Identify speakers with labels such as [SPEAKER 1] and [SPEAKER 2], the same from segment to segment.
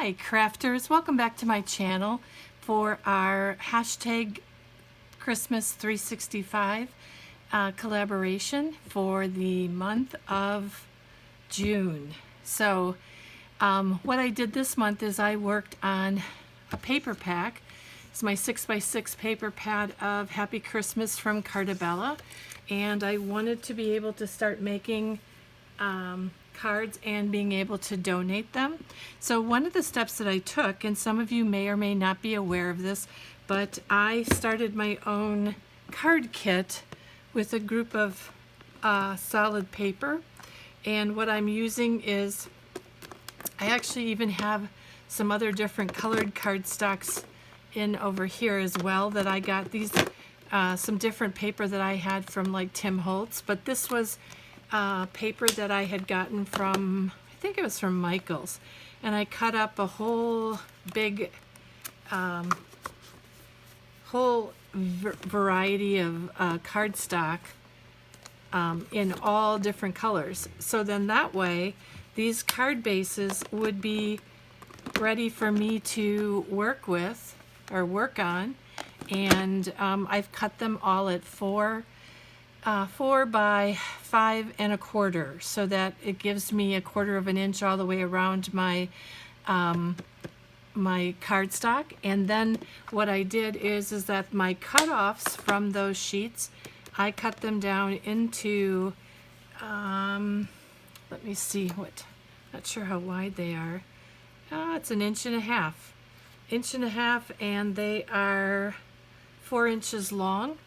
[SPEAKER 1] Hi crafters, welcome back to my channel for our hashtag Christmas 365 collaboration for the month of June. So what I did this month is I worked on a paper pack. It's my 6x6 paper pad of Happy Christmas from Cartabella, and I wanted to be able to start making cards and being able to donate them. So one of the steps that I took, and some of you may or may not be aware of this, but I started my own card kit with a group of solid paper, and what I'm using is, I actually even have some other different colored cardstocks in over here as well that I got. These some different paper that I had from like Tim Holtz, but this was paper that I had gotten from, I think it was from Michael's, and I cut up a whole big variety of cardstock in all different colors. So then that way these card bases would be ready for me to work with or work on, and I've cut them all at 4 by 5 1/4, so that it gives me 1/4 of an inch all the way around my my cardstock. And then what I did is that my cutoffs from those sheets, I cut them down into let me see, not sure how wide they are. It's 1.5 inches, and they are 4 inches long.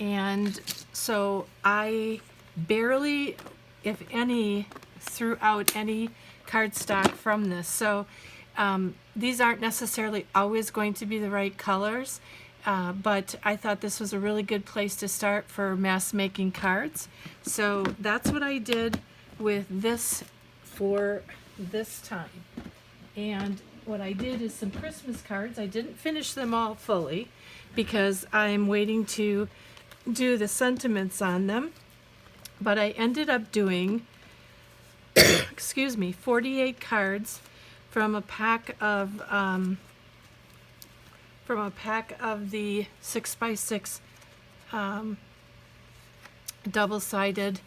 [SPEAKER 1] And so I barely, if any, threw out any cardstock from this. So these aren't necessarily always going to be the right colors, but I thought this was a really good place to start for mass making cards. So that's what I did with this for this time. And what I did is some Christmas cards. I didn't finish them all fully because I'm waiting to do the sentiments on them, but I ended up doing excuse me, 48 cards from a pack of the 6x6 double-sided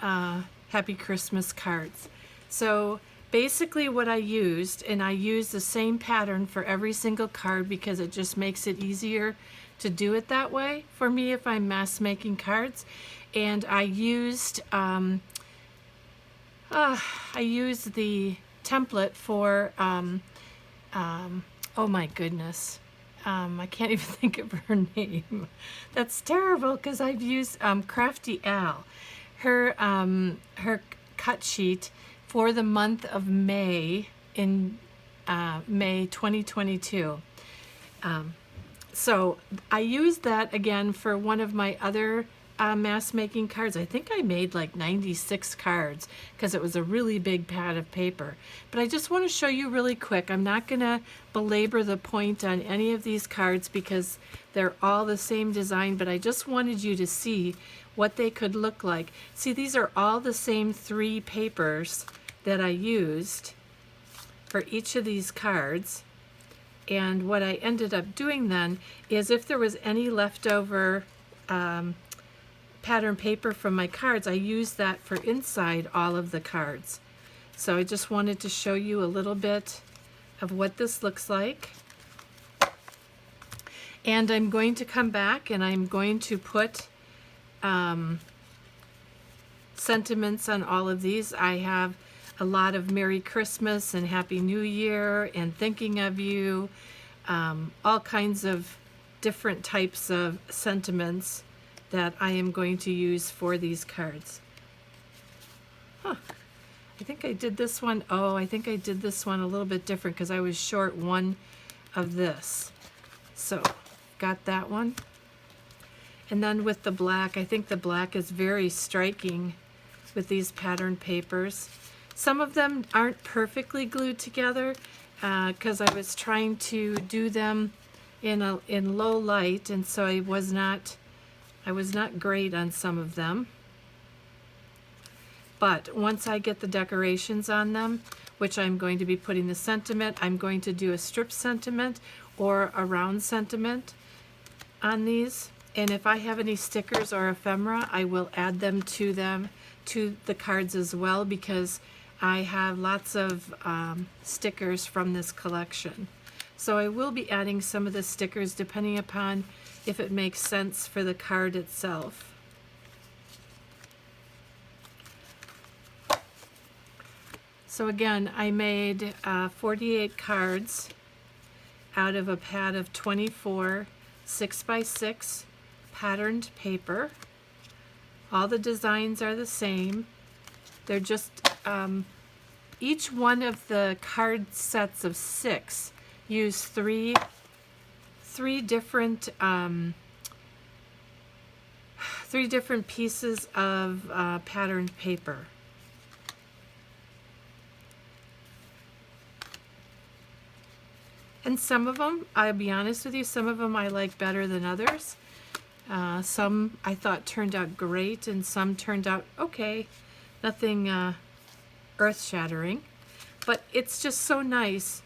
[SPEAKER 1] Happy Christmas cards. So basically what I used, and I used the same pattern for every single card because it just makes it easier to do it that way for me if I'm mass making cards. And I used the template for oh my goodness, I can't even think of her name. That's terrible because I've used Crafty Al, her cut sheet for the month of May in May 2022. So I used that again for one of my other mass making cards. I think I made like 96 cards because it was a really big pad of paper. But I just want to show you really quick. I'm not going to belabor the point on any of these cards because they're all the same design, but I just wanted you to see what they could look like. See, these are all the same 3 papers that I used for each of these cards. And what I ended up doing then is, if there was any leftover pattern paper from my cards, I used that for inside all of the cards. So I just wanted to show you a little bit of what this looks like. And I'm going to come back and I'm going to put sentiments on all of these. I have a lot of Merry Christmas and Happy New Year and thinking of you, all kinds of different types of sentiments that I am going to use for these cards. I think I did this one. Oh, I think I did this one a little bit different because I was short one of this. So got that one. And then with the black, I think the black is very striking with these pattern papers. Some of them aren't perfectly glued together because I was trying to do them in low light, and so I was not great on some of them. But once I get the decorations on them, which I'm going to be putting the sentiment. I'm going to do a strip sentiment or a round sentiment on these. And if I have any stickers or ephemera, I will add them to the cards as well, because I have lots of stickers from this collection. So I will be adding some of the stickers depending upon if it makes sense for the card itself. So again, I made 48 cards out of a pad of 24 6x6 patterned paper. All the designs are the same. They're just, each one of the card sets of 6 use three different pieces of patterned paper. And some of them, I'll be honest with you, some of them I like better than others. Some I thought turned out great, and some turned out okay. Nothing earth-shattering. But it's just so nice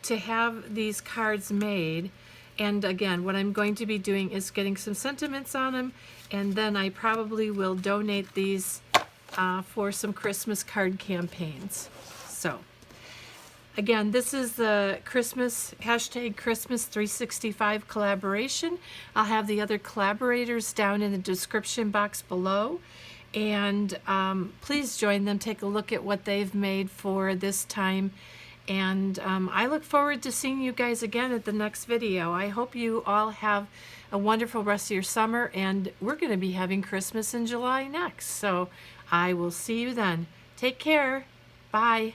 [SPEAKER 1] to have these cards made. And again, what I'm going to be doing is getting some sentiments on them, and then I probably will donate these for some Christmas card campaigns. So again, this is the Christmas Christmas 365 collaboration. I'll have the other collaborators down in the description box below. And please join them, take a look at what they've made for this time. And I look forward to seeing you guys again at the next video. I hope you all have a wonderful rest of your summer, and we're going to be having Christmas in July next. So I will see you then. Take care. Bye.